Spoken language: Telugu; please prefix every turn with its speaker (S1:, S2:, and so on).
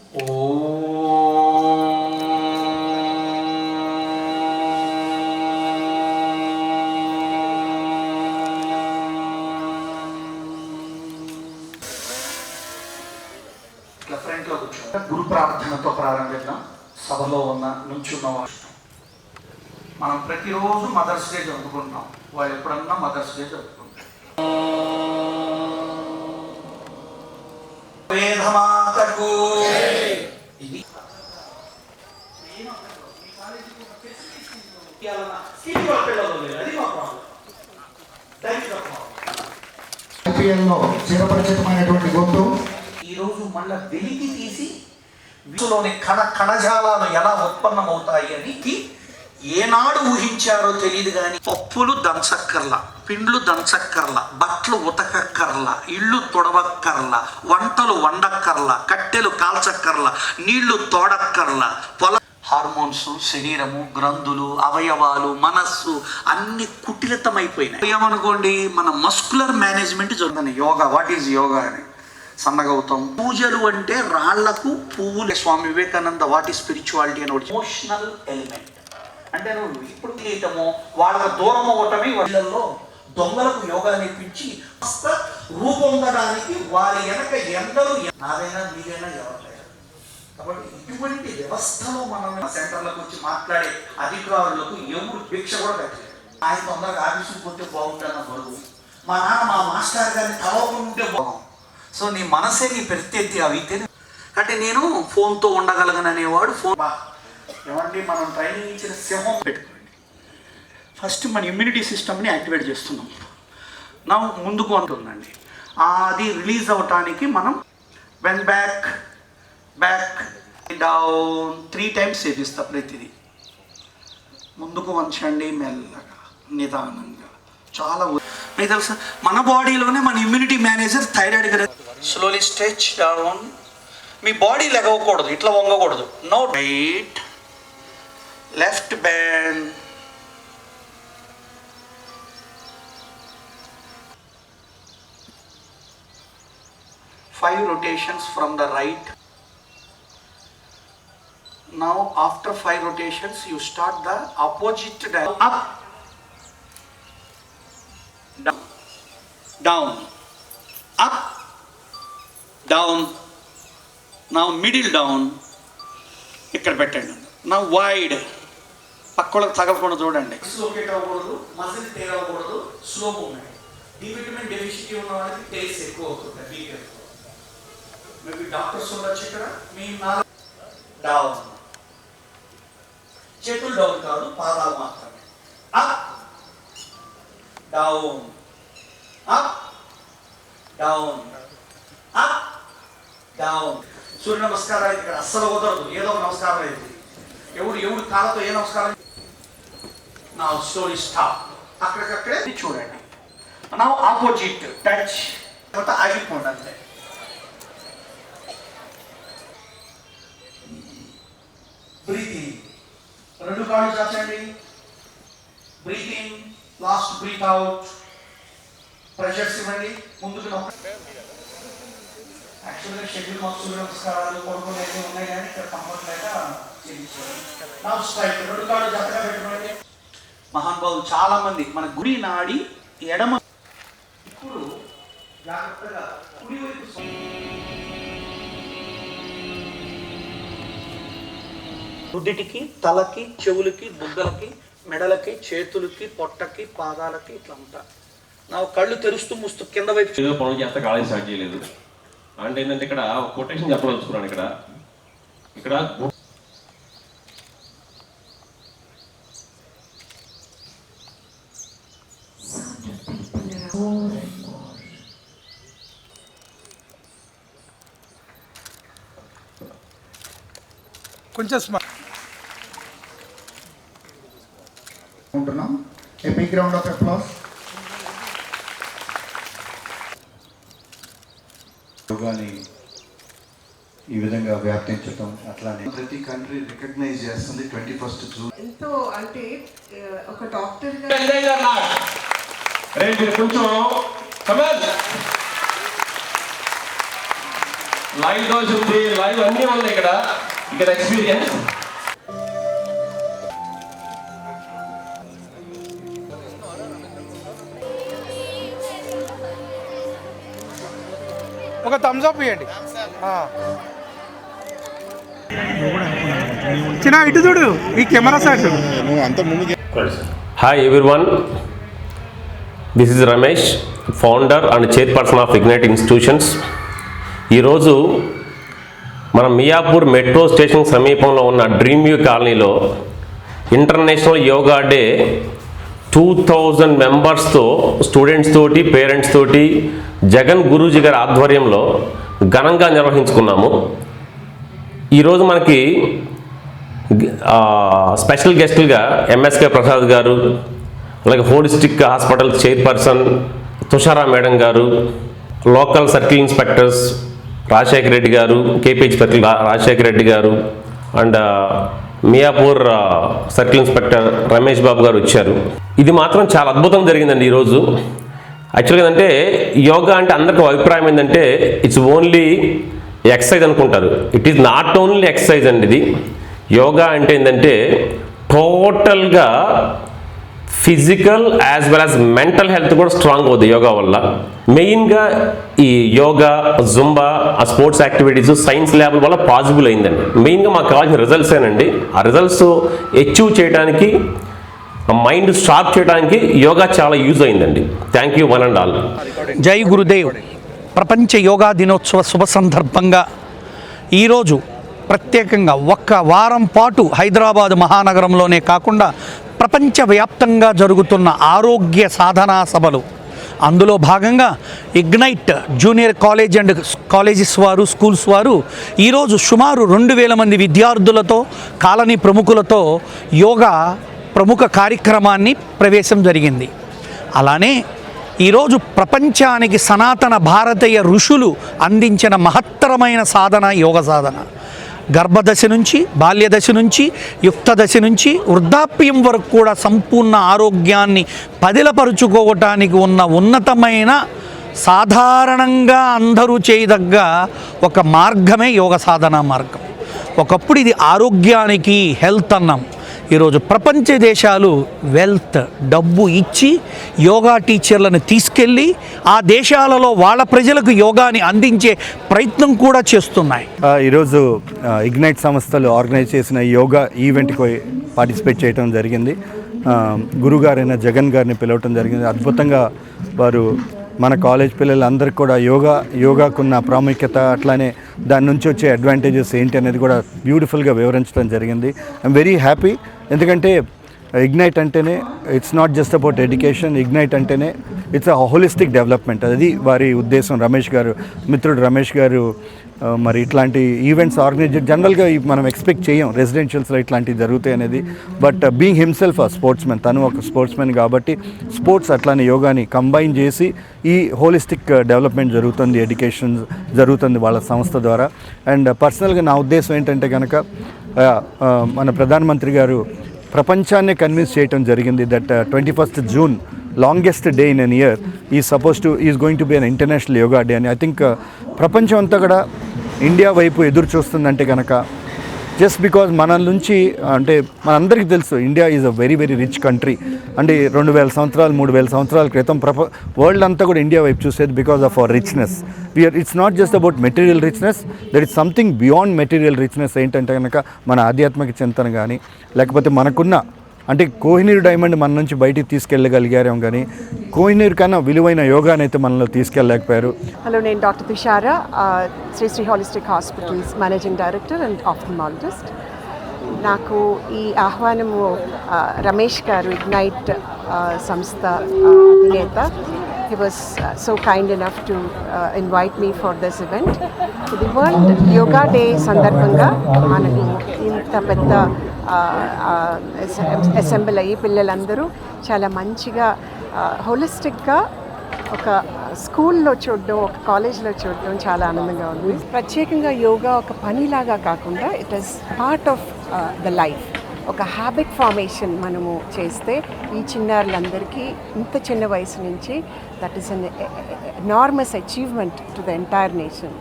S1: ఫ్రంట్లో కూర్చో. గురు ప్రార్థనతో ప్రారంభిద్దాం. సభలో నుంచున్నవారు మనం ప్రతిరోజు మదర్స్ డే జరుపుకుంటాం. వాళ్ళు ఎప్పుడన్నా మదర్స్ డే జరుపుకుంటాం. వేదమాతకు ఇది
S2: చిరపరిచితమైనటువంటి గొంతు
S1: ఈరోజు మళ్ళా వెలికి తీసి విసులోని కణజాలాలు ఎలా ఉత్పన్నమవుతాయి అని ఏనాడు ఊహించారో తెలియదు. కానీ పప్పులు దంచక్కర్లా, పిండ్లు దంచక్కర్లా, బట్టలు ఉతకక్కర్లా, ఇళ్ళు తొడవక్కర్లా, వంటలు వండక్కర్లా, కట్టెలు కాల్చక్కర్లా, నీళ్లు తోడక్కర్లా. హార్మోన్స్, శరీరము, గ్రంథులు, అవయవాలు, మనస్సు అన్ని కుటిలితమైపోయినాయి. ఏమనుకోండి, మన మస్కులర్ మేనేజ్మెంట్ జరుగుతుంది. యోగా, వాట్ ఈజ్ యోగా అని సన్నగవుతాం. పూజలు అంటే రాళ్లకు పువ్వులు. Swami Vivekananda what is spirituality అని ఒకటి. ఎమోషనల్ ఎలిమెంట్ అంటే నువ్వు ఇప్పుడు చేయటము, వాళ్ళకు దూరం అవ్వటమే. వాళ్ళల్లో దొంగలకు యోగా నేర్పించి రూపొందడానికి వారి వెనక ఎందరూ, నాదైనా మీదైనా ఎవరైనా. కాబట్టి ఇటువంటి వ్యవస్థలో మనం సెంటర్లకు వచ్చి మాట్లాడే అధికారులకు ఎవరు భిక్ష కూడా పెట్టలేదు. ఆయన తొందరగా ఆఫీసుకు పోతే బాగుంటుందన్న బరువు. మా నాన్న మా మాస్టర్ గారిని కలవకుంటే బాగుంది. సో నీ మనసే నీ ప్రత్యర్థి అయితే. అంటే నేను ఫోన్తో ఉండగలను అనేవాడు. ఫోన్ ఏమంటే మనం ట్రైనింగ్ ఇచ్చిన సింహం పెట్టుకోండి. ఫస్ట్ మన ఇమ్యూనిటీ సిస్టమ్ని యాక్టివేట్ చేస్తున్నాం. నా ముందుకు ఉంటుందండి. అది రిలీజ్ అవ్వటానికి మనం వెన్ బ్యాక్ డౌన్ 3 times చేపిస్తా. ప్రతిదీ ముందుకు వంచండి, మెల్లగా నిదానంగా. చాలా మీకు తెలుసా, మన బాడీలోనే మన ఇమ్యూనిటీ మేనేజర్ థైరాయిడ్ కదా. Slowly stretch down. మీ బాడీ లెగవకూడదు, ఇట్లా వంగకూడదు. No right left bend. Five rotations from the right. Now after 5 rotations you start the opposite up, down, up, down. Now middle down. ఇక్కడ పెట్టండి. Now wide. పక్కలకు తగలకుండా చూడండి. డిస్లోకేట్ అవ్వకూడదు, మజిల్ టేర్ అవ్వకూడదు. Slow movement. D vitamin deficiency ఉన్న వాళ్ళకి టేస్ట్ ఎక్కువ అవుతుంది. బీకేర్ఫుల్. మేబీ డాక్టర్స్ ఉండొచ్చు ఇక్కడ. మీ డౌన్, చేతులు డౌన్ కాదు, పాదాలు మాత్రమే. Up down, up down, up down. సూర్య నమస్కారం ఇక్కడ అస్సలు కుదరదు. ఏదో ఒక నమస్కారం అయింది. ఎవడు కాళ్ళతో ఏ నమస్కారం. నా స్టోరీ స్టాప్. అక్కడికక్కడే చూడండి. నా ఆపోజిట్ టచ్ ఆగిపోండి అంతే. బ్రీతింగ్. 2 కాళ్ళు చాచండి. Breathing, last breath out. Pressures ఇవ్వండి. ముందుకు యాక్చువల్గా షెడ్యూల్ మాకు సూర్య నమస్కారాలు కొడుకులు అయితే ఉన్నాయి, కానీ ఇక్కడ కంఫర్ట్ లేక చేయించారు. నా స్ట్రైక్. 2 కాళ్ళు జతగా పెట్టుకోండి. మహానుభావులు చాలా మంది మన గుడి నాడి ఎడమ. ఇప్పుడు జాగ్రత్తగా కుడివైపు. నుదిటికి, తలకి, చెవులకి, బుగ్గలకి, మెడలకి, చేతులకి, పొట్టకి, పాదాలకి ఇట్లా ఉంటా. నా కళ్ళు తెరుస్తూ ముస్తూ కింద వైపు
S3: ఏదో పనులు చేస్తే కాలేజ్ స్టార్ట్ చేయలేదు. అంటే ఏంటంటే ఇక్కడ కొటేషన్ చెప్పదలుచుకున్నాను. ఇక్కడ
S2: కొంచెం ఉంటున్నాం. A big round of applause.
S4: యోగాని ఈ విధంగా వ్యాప్తించడం, అట్లానే ప్రతి కంట్రీ రికగ్నైజ్ చేస్తుంది 21st జూన్.
S5: ఎంతో అంటే ఒక డాక్టర్
S3: కొంచెం లైవ్ దోశ ఉంది, లైవ్ అన్నీ ఉన్నాయి ఇక్కడ ఎక్స్పీరియన్స్.
S6: ఒక థమ్స్ అప్ ఇవ్వండి. చిన్న ఇటు చూడు, ఈ కెమెరా సైడ్ చూడు.
S3: Hi everyone, this is Ramesh, founder and chairperson of ignite institutions. ఈరోజు మనం మియాపూర్ మెట్రో స్టేషన్ సమీపంలో ఉన్న డ్రీమ్ వ్యూ కాలనీలో ఇంటర్నేషనల్ యోగా డే 2000 మెంబర్స్తో, స్టూడెంట్స్ తోటి, పేరెంట్స్ తోటి జగన్ గురూజీ గారి ఆధ్వర్యంలో ఘనంగా నిర్వహించుకున్నాము. ఈరోజు మనకి స్పెషల్ గెస్టులుగా ఎంఎస్కే ప్రసాద్ గారు, అలాగే holistic hospital chairperson Tushara madam గారు, local circle inspectors Rajasekhara Reddy గారు, కేపీహెచ్ సర్కిల్ రాజశేఖర రెడ్డి గారు and Miyapur circle inspector Ramesh Babu గారు వచ్చారు. ఇది మాత్రం చాలా అద్భుతం జరిగిందండి ఈరోజు. యాక్చువల్గా ఏంటంటే యోగా అంటే అందరికీ అభిప్రాయం ఏంటంటే ఇట్స్ ఓన్లీ ఎక్సర్సైజ్ అనుకుంటారు. It is not only exercise అండి. ఇది యోగా అంటే ఏంటంటే టోటల్గా physical as well as mental health కూడా స్ట్రాంగ్ అవుతుంది యోగా వల్ల. మెయిన్గా ఈ యోగా, జుంబా, ఆ స్పోర్ట్స్ యాక్టివిటీస్ సైన్స్ ల్యాబ్ వల్ల పాసిబుల్ అయిందండి. మెయిన్గా మాకు కావాల్సిన రిజల్ట్స్ ఏనండి. ఆ రిజల్ట్స్ అచీవ్ చేయడానికి, మైండ్ షార్ప్ చేయడానికి యోగా చాలా యూజ్ అయిందండి. Thank you one and all.
S1: జై గురుదేవ్. ప్రపంచ యోగా దినోత్సవ శుభ సందర్భంగా ఈరోజు ప్రత్యేకంగా ఒక్క వారం పాటు హైదరాబాద్ మహానగరంలోనే కాకుండా ప్రపంచవ్యాప్తంగా జరుగుతున్న ఆరోగ్య సాధనా సభలు, అందులో భాగంగా ignite junior college and colleges వారు, స్కూల్స్ వారు ఈరోజు సుమారు 2000 మంది విద్యార్థులతో, కాలనీ ప్రముఖులతో యోగా ప్రముఖ కార్యక్రమాన్ని ప్రవేశం జరిగింది. అలానే ఈరోజు ప్రపంచానికి సనాతన భారతీయ ఋషులు అందించిన మహత్తరమైన సాధన యోగ సాధన. గర్భదశ నుంచి, బాల్యదశ నుంచి, యుక్త దశ నుంచి, వృద్ధాప్యం వరకు కూడా సంపూర్ణ ఆరోగ్యాన్ని పదిలపరుచుకోవటానికి ఉన్న ఉన్నతమైన, సాధారణంగా అందరూ చేయదగ్గ ఒక మార్గమే యోగ సాధన మార్గం. ఒకప్పుడు ఇది ఆరోగ్యానికి హెల్త్ అన్నాం. ఈరోజు ప్రపంచ దేశాలు వెల్త్, డబ్బు ఇచ్చి యోగా టీచర్లను తీసుకెళ్ళి ఆ దేశాలలో వాళ్ళ ప్రజలకు యోగాని అందించే ప్రయత్నం కూడా చేస్తున్నాయి.
S4: ఈరోజు ఇగ్నైట్ సంస్థలు ఆర్గనైజ్ చేసిన యోగా ఈవెంట్కి పార్టిసిపేట్ చేయడం జరిగింది. గురుగారైన జగన్ గారిని పిలవటం జరిగింది. అద్భుతంగా వారు మన కాలేజ్ పిల్లలందరికీ కూడా యోగాకున్న ప్రాముఖ్యత, అట్లానే దాని నుంచి వచ్చే అడ్వాంటేజెస్ ఏంటి అనేది కూడా బ్యూటిఫుల్గా వివరించడం జరిగింది. I'm very happy. ఎందుకంటే ఇగ్నైట్ అంటేనే it's not just about education. Ignite అంటేనే ఇట్స్ అ హోలిస్టిక్ డెవలప్మెంట్. అది వారి ఉద్దేశం. రమేష్ గారు, మిత్రుడు రమేష్ గారు మరి ఇట్లాంటి ఈవెంట్స్ ఆర్గనైజ్ జనరల్గా మనం ఎక్స్పెక్ట్ చేయం రెసిడెన్షియల్స్లో ఇట్లాంటివి జరుగుతాయి అనేది. But being himself a sportsmen, తను ఒక స్పోర్ట్స్మెన్ కాబట్టి స్పోర్ట్స్ అట్లానే యోగాని కంబైన్ చేసి ఈ హోలిస్టిక్ డెవలప్మెంట్ జరుగుతుంది, ఎడ్యుకేషన్ జరుగుతుంది వాళ్ళ సంస్థ ద్వారా. అండ్ పర్సనల్గా నా ఉద్దేశం ఏంటంటే కనుక మన ప్రధానమంత్రి గారు ప్రపంచాన్ని కన్విన్స్ చేయడం జరిగింది that 21st June longest day in an year is going to be an international yoga day అని. ఐ థింక్ ప్రపంచం అంతా కూడా ఇండియా వైపు ఎదురు చూస్తుందంటే కనుక జస్ట్ బికాజ్ మన నుంచి అంటే మనందరికీ తెలుసు India is a very very rich country. అంటే 2000 సంవత్సరాలు 3000 సంవత్సరాల క్రితం వరల్డ్ అంతా కూడా ఇండియా వైపు చూసేది because of our richness. It's not just about material richness, that is something beyond material richness. ఏంటంటే కనుక మన ఆధ్యాత్మిక చింతన కానీ, లేకపోతే మనకున్న అంటే కోహినూర్ డైమండ్ మన నుంచి బయటికి తీసుకెళ్ళగలిగారేమో కానీ కోహినూర్ కన్నా విలువైన యోగాని అయితే మనలో తీసుకెళ్ళలేకపోయారు.
S5: హలో, నేను doctor Tushara, Sri holistic hospitals managing director and ophthalmologist. నాకు ఈ ఆహ్వానము రమేష్ గారు, ఇగ్నైట్ సంస్థ అధినేత, he was so kind enough to invite me for this event. The World Yoga Day సందర్భంగా మనకు ఇంత పెద్ద అసెంబ్లీ అయ్యి పిల్లలందరూ చాలా మంచిగా హోలిస్టిక్గా ఒక స్కూల్లో చూడడం, ఒక కాలేజ్లో చూడడం చాలా ఆనందంగా ఉంది. ప్రత్యేకంగా యోగా ఒక పనిలాగా కాకుండా it is part of the life. ఒక హ్యాబిట్ ఫార్మేషన్ మనము చేస్తే ఈ చిన్నారులందరికీ ఇంత చిన్న వయసు నుంచి that is an enormous achievement to the entire nation.